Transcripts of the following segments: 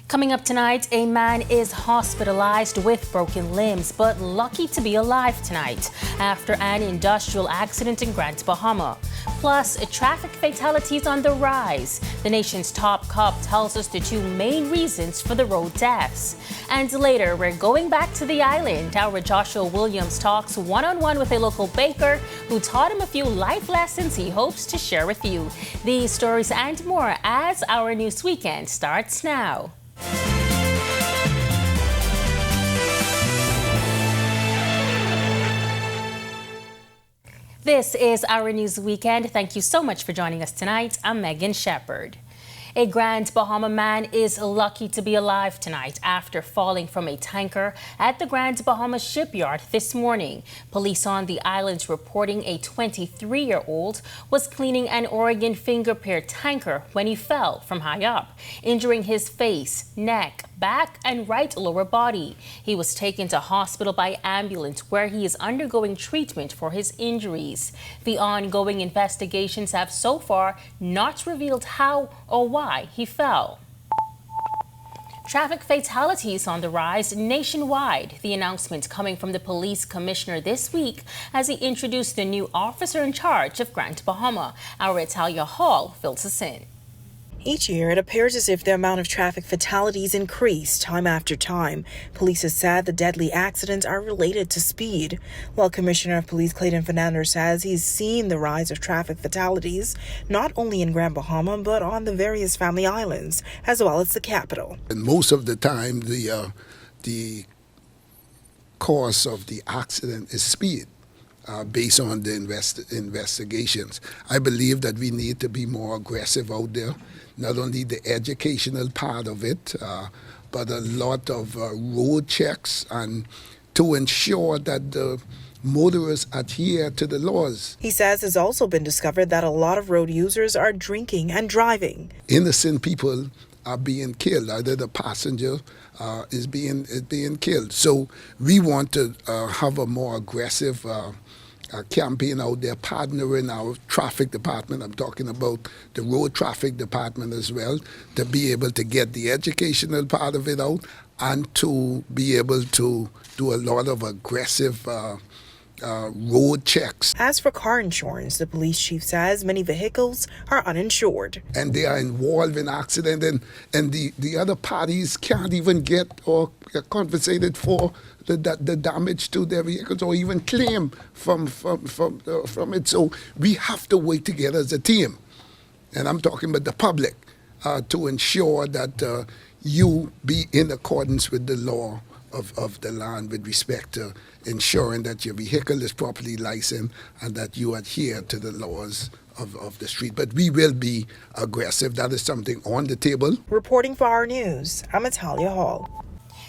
Coming up tonight, a man is hospitalized with broken limbs, but lucky to be alive tonight after an industrial accident in Grand Bahama. Plus, traffic fatalities on the rise. The nation's top cop tells us the two main reasons for the road deaths. And later, we're going back to the island. Our Joshua Williams talks one-on-one with a local baker who taught him a few life lessons he hopes to share with you. These stories and more as our news weekend starts now. This is Our News Weekend. Thank you so much for joining us tonight. I'm Megan Shepard. A Grand Bahama man is lucky to be alive tonight after falling from a tanker at the Grand Bahama shipyard this morning. Police on the island reporting a 23-year-old was cleaning an Oregon finger-pair tanker when he fell from high up, injuring his face, neck, back, and right lower body. He was taken to hospital by ambulance where he is undergoing treatment for his injuries. The ongoing investigations have so far not revealed how or why he fell. Traffic fatalities on the rise nationwide. The announcement coming from the police commissioner this week as he introduced the new officer in charge of Grand Bahama. Our Italia Hall fills us in. Each year, it appears as if the amount of traffic fatalities increase time after time. Police have said the deadly accidents are related to speed. While Commissioner of Police Clayton Fernandez says he's seen the rise of traffic fatalities not only in Grand Bahama but on the various family islands as well as the capital. And most of the time, the cause of the accident is speed. Based on the investigations. I believe that we need to be more aggressive out there, not only the educational part of it, but a lot of road checks and to ensure that the motorists adhere to the laws. He says it's also been discovered that a lot of road users are drinking and driving. Innocent people are being killed. Either the passenger is being killed. So we want to have a more aggressive campaign out there, partnering our traffic department. I'm talking about the road traffic department as well, to be able to get the educational part of it out and to be able to do a lot of aggressive road checks. As for car insurance, the police chief says many vehicles are uninsured. And they are involved in accident and the other parties can't even get or compensated for the damage to their vehicles or even claim from it. So we have to work together as a team. And I'm talking about the public to ensure that you be in accordance with the law of the land with respect to ensuring that your vehicle is properly licensed and that you adhere to the laws of the street. But we will be aggressive. That is something on the table. Reporting for Our News, I'm Italia Hall.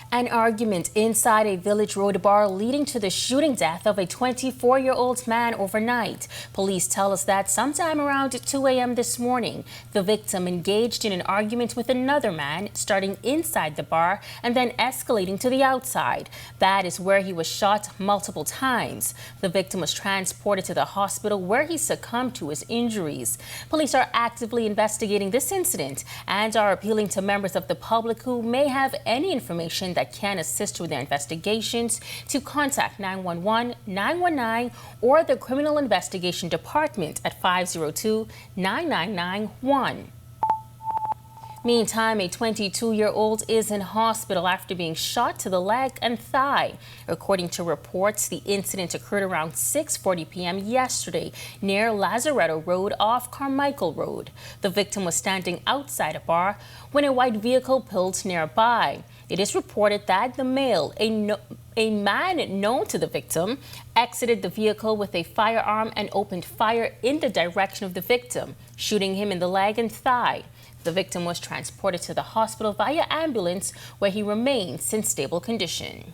An argument inside a Village Road bar leading to the shooting death of a 24-year-old man overnight. Police tell us that sometime around 2 a.m. this morning, the victim engaged in an argument with another man, starting inside the bar and then escalating to the outside. That is where he was shot multiple times. The victim was transported to the hospital where he succumbed to his injuries. Police are actively investigating this incident and are appealing to members of the public who may have any information that can assist with their investigations to contact 911, 919, or the Criminal Investigation Department at 502-9991. Meantime, a 22-year-old is in hospital after being shot to the leg and thigh. According to reports, the incident occurred around 6:40 p.m. yesterday near Lazaretto Road off Carmichael Road. The victim was standing outside a bar when a white vehicle pulled nearby. It is reported that the male, a man known to the victim, exited the vehicle with a firearm and opened fire in the direction of the victim, shooting him in the leg and thigh. The victim was transported to the hospital via ambulance where he remains in stable condition.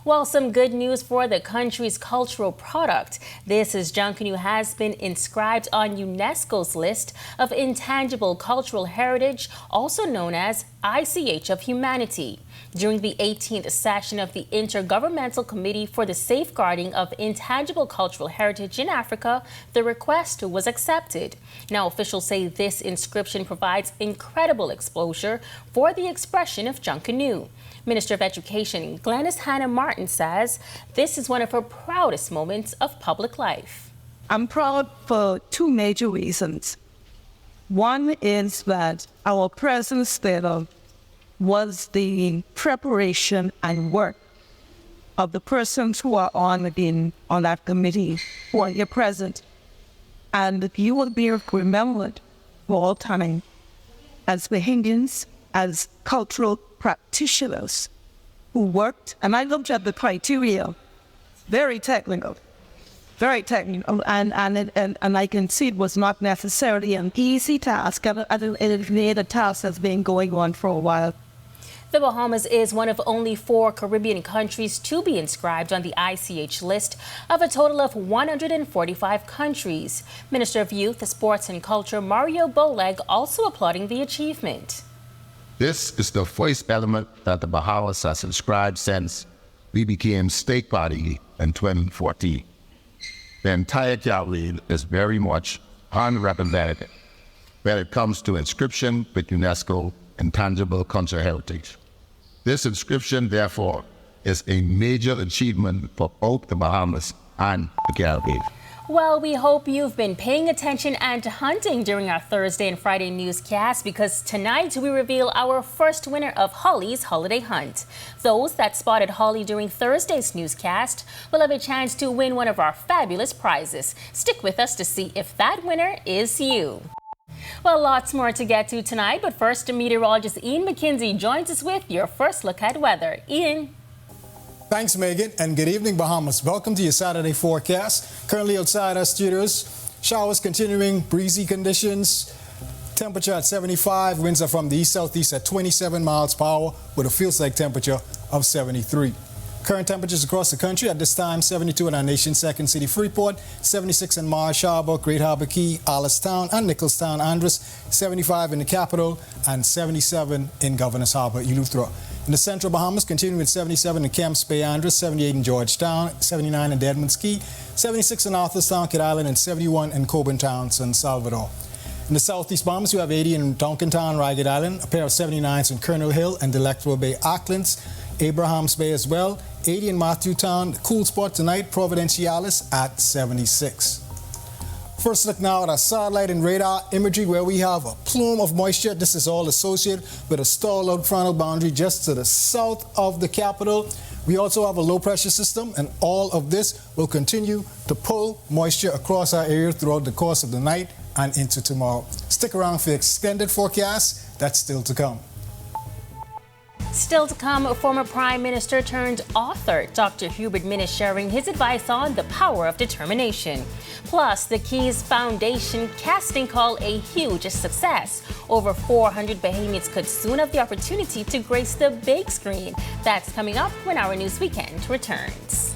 Well, some good news for the country's cultural product. This is Junkanoo has been inscribed on UNESCO's list of intangible cultural heritage, also known as ICH of Humanity. During the 18th session of the Intergovernmental Committee for the Safeguarding of Intangible Cultural Heritage in Africa, the request was accepted. Now, officials say this inscription provides incredible exposure for the expression of Junkanoo. Minister of Education Glenys Hannah Martin says this is one of her proudest moments of public life. I'm proud for two major reasons. One is that our presence there was the preparation and work of the persons who are on that committee who are here present. And you will be remembered for all time as Bahamians, as cultural practitioners who worked, and I looked at the criteria, very technical, and I can see it was not necessarily an easy task, and it made a task that's been going on for a while. The Bahamas is one of only 4 Caribbean countries to be inscribed on the ICH list of a total of 145 countries. Minister of Youth, Sports and Culture Mario Boleg also applauding the achievement. This is the first element that the Bahamas has inscribed since we became state body in 2014. The entire Caribbean is very much unrepresented when it comes to inscription with UNESCO Intangible Cultural Heritage. This inscription, therefore, is a major achievement for both the Bahamas and the Caribbean. Well, we hope you've been paying attention and hunting during our Thursday and Friday newscast, because tonight we reveal our first winner of Holly's Holiday Hunt. Those that spotted Holly during Thursday's newscast will have a chance to win one of our fabulous prizes. Stick with us to see if that winner is you. Well, lots more to get to tonight, but first, meteorologist Ian McKenzie joins us with your first look at weather. Ian. Thanks, Megan, and good evening, Bahamas. Welcome to your Saturday forecast. Currently outside our studios, showers continuing, breezy conditions. Temperature at 75, winds are from the east-southeast at 27 miles per hour with a feels-like temperature of 73. Current temperatures across the country at this time: 72 in our nation's second city, Freeport, 76 in Marsh Harbor, Great Harbor Key, Alistown, and Nicholstown, Andros, 75 in the capital, and 77 in Governor's Harbor, Eleuthera. In the central Bahamas, continuing with 77 in Kemps Bay, Andros, 78 in Georgetown, 79 in Deadman's Key, 76 in Arthurstown, Kidd Island, and 71 in Coburn Town, San Salvador. In the southeast Bahamas, we have 80 in Tonkintown, Ragged Island, a pair of 79s in Colonel Hill and Delectable Bay, Aucklands, Abrahams Bay as well, 80 in Matthewtown. Cool spot tonight, Providenciales at 76. First look now at our satellite and radar imagery, where we have a plume of moisture. This is all associated with a stall-out frontal boundary just to the south of the capital. We also have a low pressure system, and all of this will continue to pull moisture across our area throughout the course of the night and into tomorrow. Stick around for the extended forecast. That's still to come. Still to come, former Prime Minister turned author Dr. Hubert Minnis sharing his advice on the power of determination. Plus, the Keys Foundation casting call a huge success. Over 400 Bahamians could soon have the opportunity to grace the big screen. That's coming up when our News Weekend returns.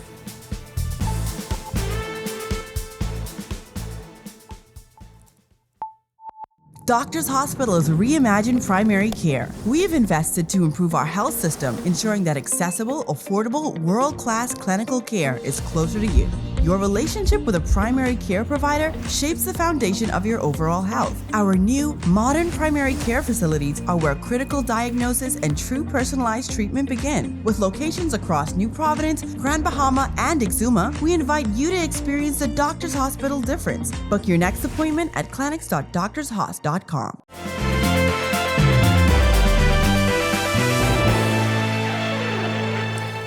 Doctors Hospital has reimagined primary care. We have invested to improve our health system, ensuring that accessible, affordable, world-class clinical care is closer to you. Your relationship with a primary care provider shapes the foundation of your overall health. Our new, modern primary care facilities are where critical diagnosis and true personalized treatment begin. With locations across New Providence, Grand Bahama, and Exuma, we invite you to experience the Doctors Hospital difference. Book your next appointment at clinics.doctorshos.com.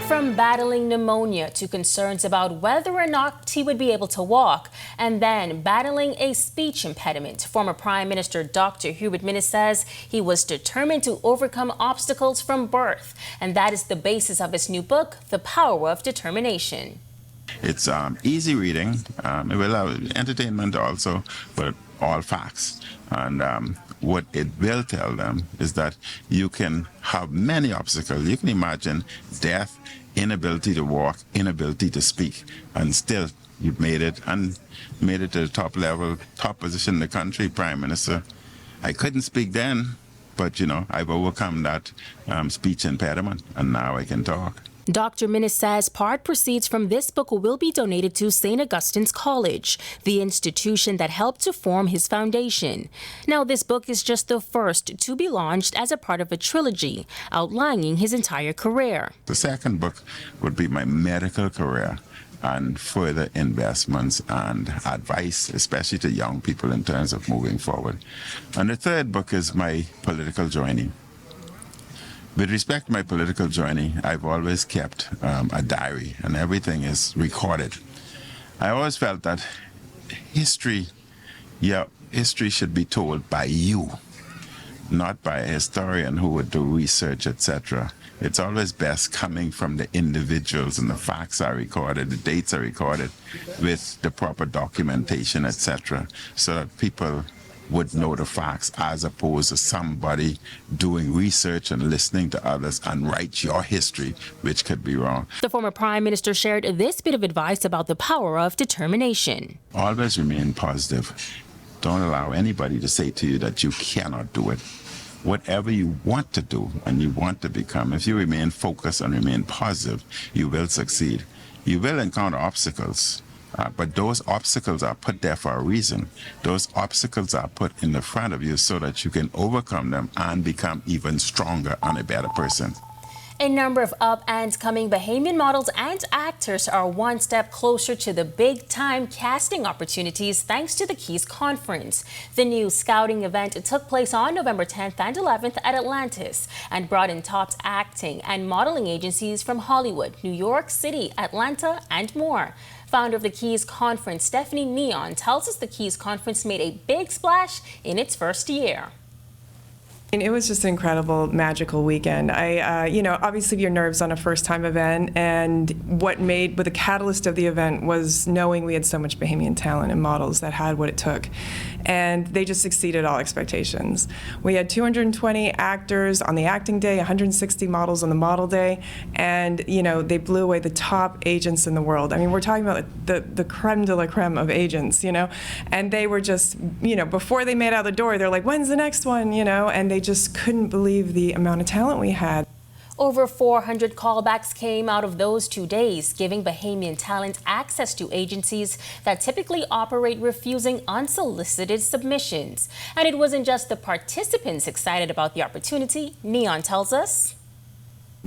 From battling pneumonia to concerns about whether or not he would be able to walk, and then battling a speech impediment, former Prime Minister Dr. Hubert Minnis says he was determined to overcome obstacles from birth, and that is the basis of his new book, The Power of Determination. It's easy reading. It will have entertainment also, but all facts. And what it will tell them is that you can have many obstacles. You can imagine death inability to walk, inability to speak, and still you've made it and made it to the top level, top position in the country, Prime Minister. I couldn't speak then, but I've overcome that speech impediment, and now I can talk. Dr. Minnis says part proceeds from this book will be donated to St. Augustine's College, the institution that helped to form his foundation. Now, this book is just the first to be launched as a part of a trilogy outlining his entire career. The second book would be my medical career and further investments and advice, especially to young people in terms of moving forward. And the third book is my political journey. With respect to my political journey, I've always kept a diary, and everything is recorded. I always felt that history should be told by you, not by a historian who would do research, etc. It's always best coming from the individuals, and the facts are recorded, the dates are recorded with the proper documentation, etc., so that people would know the facts, as opposed to somebody doing research and listening to others and write your history, which could be wrong. The former Prime Minister shared this bit of advice about the power of determination. Always remain positive. Don't allow anybody to say to you that you cannot do it. Whatever you want to do and you want to become, if you remain focused and remain positive, you will succeed. You will encounter obstacles. But those obstacles are put there for a reason. Those obstacles are put in the front of you so that you can overcome them and become even stronger and a better person. A number of up-and-coming Bahamian models and actors are one step closer to the big-time casting opportunities thanks to the Keys Conference. The new scouting event took place on November 10th and 11th at Atlantis and brought in top acting and modeling agencies from Hollywood, New York City, Atlanta, and more. Founder of the Keys Conference, Stephanie Neon, tells us the Keys Conference made a big splash in its first year. It was just an incredible, magical weekend. Obviously your nerves on a first-time event, and but the catalyst of the event was knowing we had so much Bahamian talent and models that had what it took. And they just exceeded all expectations. We had 220 actors on the acting day, 160 models on the model day, and they blew away the top agents in the world. I mean, we're talking about the creme de la creme of agents, and they were just, before they made it out the door, they're like, when's the next one, and they just couldn't believe the amount of talent we had. Over 400 callbacks came out of those 2 days, giving Bahamian talent access to agencies that typically operate refusing unsolicited submissions. And it wasn't just the participants excited about the opportunity. Neon tells us.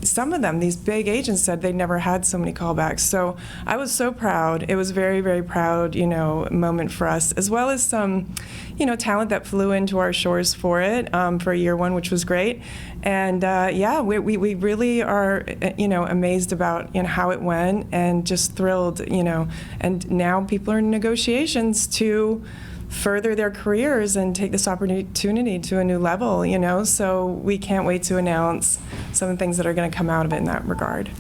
Some of them, these big agents, said they never had so many callbacks. So I was so proud. It was a very, very proud, moment for us, as well as some, talent that flew into our shores for it, for year one, which was great. And we really are, amazed about how it went, and just thrilled, and now people are in negotiations to further their careers and take this opportunity to a new level, so we can't wait to announce some of the things that are going to come out of it in that regard.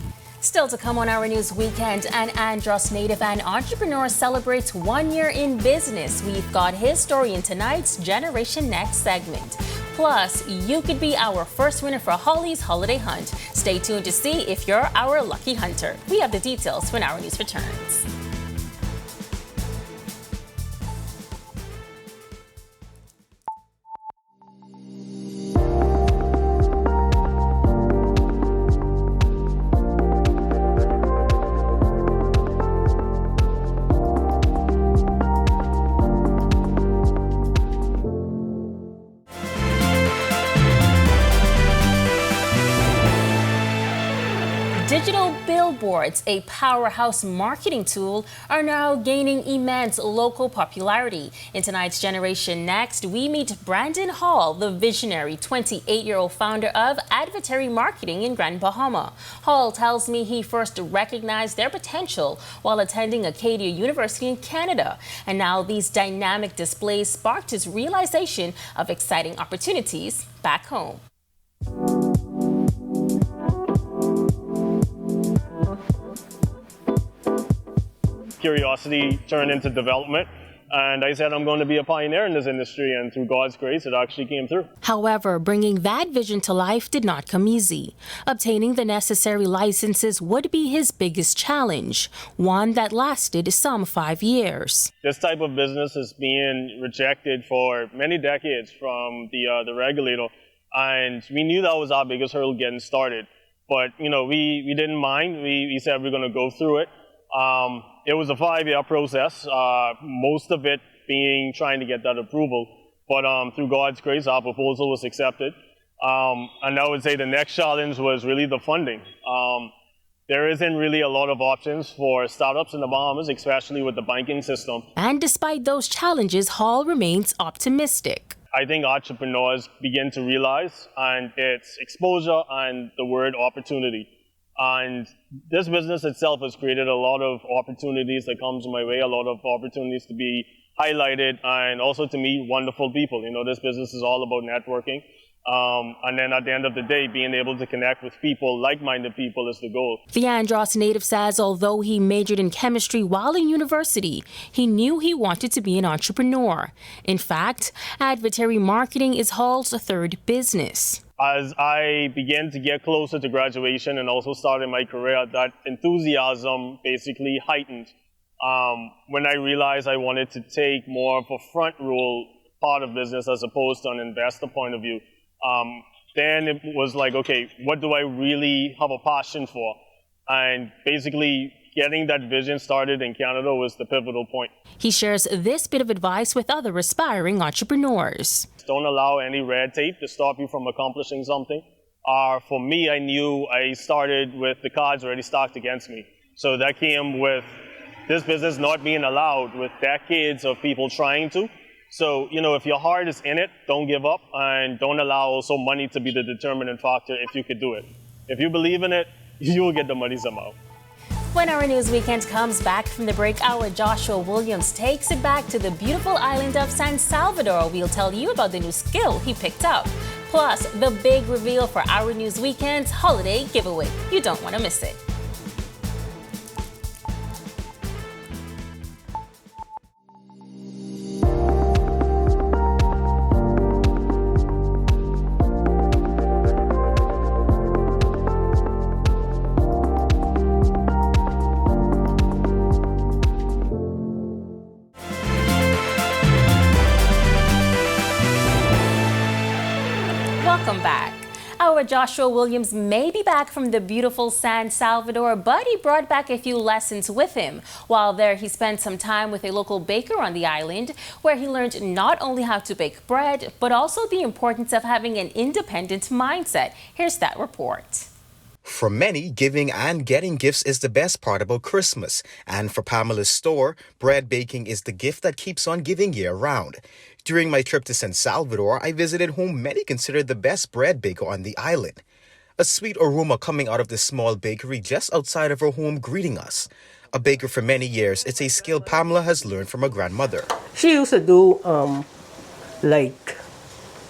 Still to come on Our News Weekend, an Andros native and entrepreneur celebrates 1 year in business. We've got his story in tonight's Generation Next segment. Plus, you could be our first winner for Holly's Holiday Hunt. Stay tuned to see if you're our lucky hunter. We have the details when Our News returns. Digital billboards, a powerhouse marketing tool, are now gaining immense local popularity. In tonight's Generation Next, we meet Brandon Hall, the visionary 28-year-old founder of Advertary Marketing in Grand Bahama. Hall tells me he first recognized their potential while attending Acadia University in Canada. And now these dynamic displays sparked his realization of exciting opportunities back home. Curiosity turned into development. And I said, I'm going to be a pioneer in this industry, and through God's grace, it actually came through. However, bringing that vision to life did not come easy. Obtaining the necessary licenses would be his biggest challenge, one that lasted some 5 years. This type of business is being rejected for many decades from the regulator, and we knew that was our biggest hurdle getting started. But, we didn't mind. We said we're going to go through it. It was a 5-year process, most of it being trying to get that approval. But through God's grace, our proposal was accepted. And I would say the next challenge was really the funding. There isn't really a lot of options for startups in the Bahamas, especially with the banking system. And despite those challenges, Hall remains optimistic. I think entrepreneurs begin to realize, and it's exposure and the word opportunity. And this business itself has created a lot of opportunities that comes my way, a lot of opportunities to be highlighted and also to meet wonderful people. This business is all about networking. And then at the end of the day, being able to connect with people, like-minded people, is the goal. The Andros native says although he majored in chemistry while in university, he knew he wanted to be an entrepreneur. In fact, advertising marketing is Hall's third business. As I began to get closer to graduation and also started my career, that enthusiasm basically heightened. When I realized I wanted to take more of a front row part of business as opposed to an investor point of view, then it was like, okay, what do I really have a passion for? And basically getting that vision started in Canada was the pivotal point. He shares this bit of advice with other aspiring entrepreneurs. Don't allow any red tape to stop you from accomplishing something. For me, I knew I started with the cards already stacked against me. So that came with this business not being allowed, with decades of people trying to. So, if your heart is in it, don't give up, and don't allow also money to be the determining factor if you could do it. If you believe in it, you will get the money somehow. When Our News Weekend comes back from the break, our Joshua Williams takes it back to the beautiful island of San Salvador. We'll tell you about the new skill he picked up. Plus, the big reveal for Our News Weekend's holiday giveaway. You don't want to miss it. Welcome back. Our Joshua Williams may be back from the beautiful San Salvador, but he brought back a few lessons with him. While there, he spent some time with a local baker on the island, where he learned not only how to bake bread, but also the importance of having an independent mindset. Here's that report. For many, giving and getting gifts is the best part about Christmas. And for Pamela's store, bread baking is the gift that keeps on giving year-round. During my trip to San Salvador, I visited whom many consider the best bread baker on the island. A sweet aroma coming out of the small bakery just outside of her home greeting us. A baker for many years, it's a skill Pamela has learned from her grandmother. She used to do,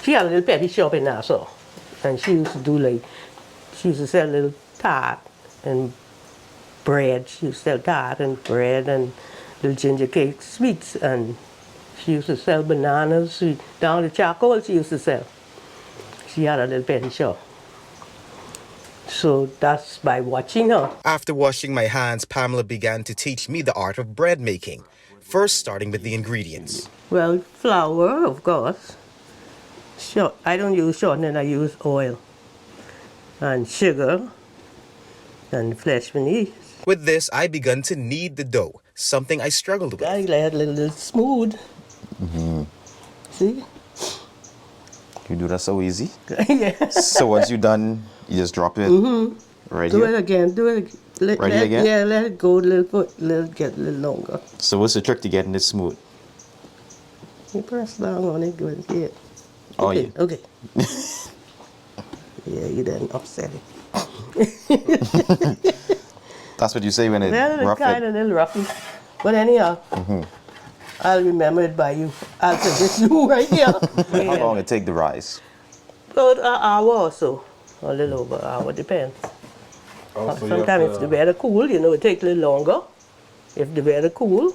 she had a little petty shop in Nassau. And she used to sell little tart and bread. She used to sell tart and bread and little ginger cake sweets. And she used to sell bananas. Down the charcoal she used to sell. She had a little petty shop. So that's by watching her. After washing my hands, Pamela began to teach me the art of bread making. First, starting with the ingredients. Well, flour, of course. I don't use shortening, I use oil. And sugar and flesh beneath. With this, I began to knead the dough, something I struggled with. I let it a little smooth. Mm-hmm. See? You do that so easy? Yeah. So once you're done, you just drop it right do here? It again, do it again. Right here again? Yeah, let it go a little bit, get a little longer. So what's the trick to getting it smooth? You press down on it, go and see it. Oh, okay, yeah. Okay. Yeah, you didn't upset it. That's what you say when it's rough? Kind of little roughy. But anyhow, I'll remember it by you. I'll suggest you right here. How long it take to rise? About an hour or so. A little over an hour, depends. Oh, so sometimes if the weather cool, it takes a little longer. If the weather cool,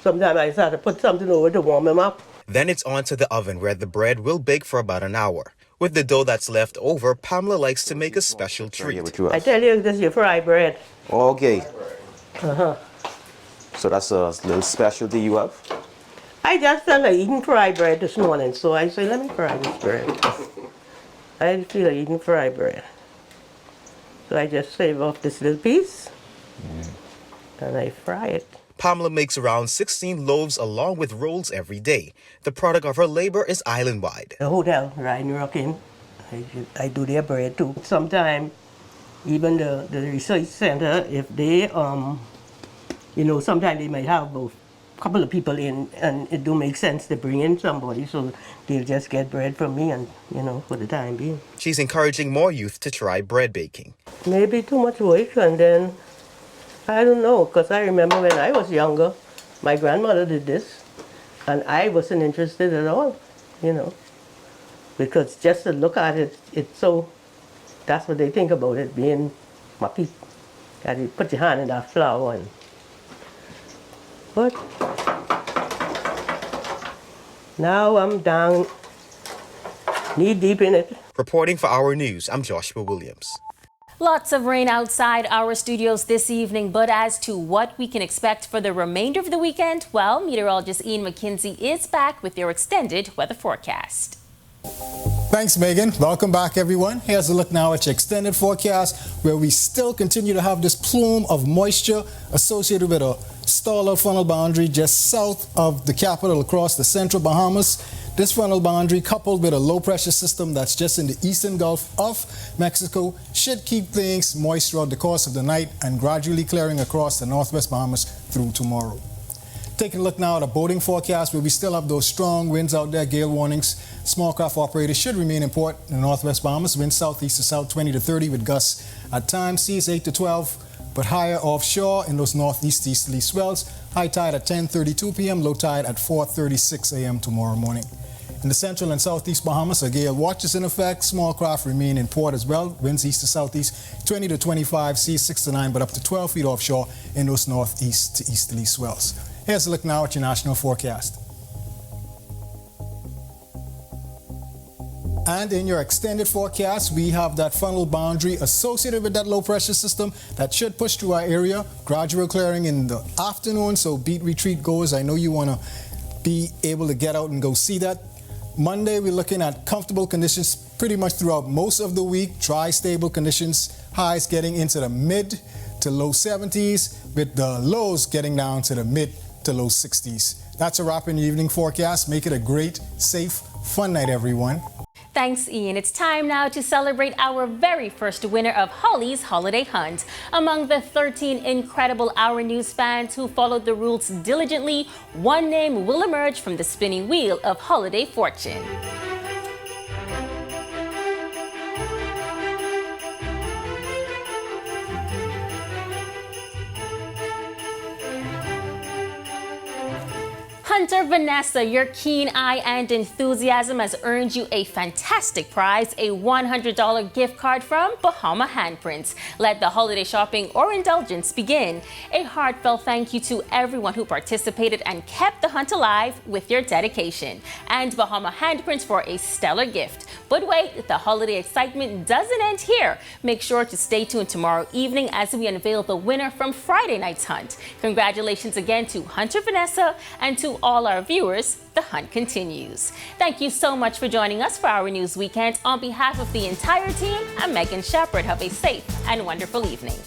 Sometimes I just have to put something over to warm them up. Then it's on to the oven where the bread will bake for about an hour. With the dough that's left over, Pamela likes to make a special treat. I tell you, this is your fried bread. Okay. Uh-huh. So that's a little specialty you have? I just felt like eating fried bread this morning, so I say, let me fry this bread. I didn't feel like eating fried bread. So I just save off this little piece, and I fry it. Pamela makes around 16 loaves along with rolls every day. The product of her labor is island-wide. The hotel, Ride and Rockin', I do their bread too. Sometimes, even the research center, if they, sometimes they might have both couple of people in, and it do make sense to bring in somebody, so they'll just get bread from me, and for the time being. She's encouraging more youth to try bread baking. Maybe too much work, and then I don't know, because I remember when I was younger, my grandmother did this, and I wasn't interested at all, because just to look at it, it's so, that's what they think about it being mucky. That you put your hand in that flour and. But now I'm down knee deep in it. Reporting for Our News, I'm Joshua Williams. Lots of rain outside our studios this evening, but as to what we can expect for the remainder of the weekend, well, meteorologist Ian McKenzie is back with your extended weather forecast. Thanks, Megan. Welcome back, everyone. Here's a look now at your extended forecast, where we still continue to have this plume of moisture associated with a stall funnel boundary just south of the capital across the central Bahamas. This funnel boundary, coupled with a low-pressure system that's just in the eastern Gulf of Mexico, should keep things moist throughout the course of the night and gradually clearing across the northwest Bahamas through tomorrow. Taking a look now at a boating forecast, where we still have those strong winds out there, gale warnings. Small craft operators should remain in port in the northwest Bahamas. Winds southeast to south 20 to 30 with gusts at times, seas 8 to 12, but higher offshore in those northeast easterly swells. High tide at 10:32 p.m., low tide at 4:36 a.m. tomorrow morning. In the central and southeast Bahamas, a gale watch is in effect. Small craft remain in port as well. Winds east to southeast 20 to 25, seas 6 to 9, but up to 12 feet offshore in those northeast to easterly swells. Here's a look now at your national forecast. And in your extended forecast, we have that funnel boundary associated with that low pressure system that should push through our area. Gradual clearing in the afternoon, so beat retreat goers, I know you want to be able to get out and go see that. Monday, we're looking at comfortable conditions pretty much throughout most of the week. Dry, stable conditions, highs getting into the mid to low 70s, with the lows getting down to the mid to low 60s. That's a wrap in the evening forecast. Make it a great, safe, fun night, everyone. Thanks, Ian. It's time now to celebrate our very first winner of Holly's Holiday Hunt. Among the 13 incredible Our News fans who followed the rules diligently, one name will emerge from the spinning wheel of holiday fortune. Hunter Vanessa, your keen eye and enthusiasm has earned you a fantastic prize, a $100 gift card from Bahama Handprints. Let the holiday shopping or indulgence begin. A heartfelt thank you to everyone who participated and kept the hunt alive with your dedication. And Bahama Handprints for a stellar gift. But wait, the holiday excitement doesn't end here. Make sure to stay tuned tomorrow evening as we unveil the winner from Friday night's hunt. Congratulations again to Hunter Vanessa, and to all our viewers, the hunt continues. Thank you so much for joining us for Our News Weekend. On behalf of the entire team, I'm Megan Shepherd. Have a safe and wonderful evening.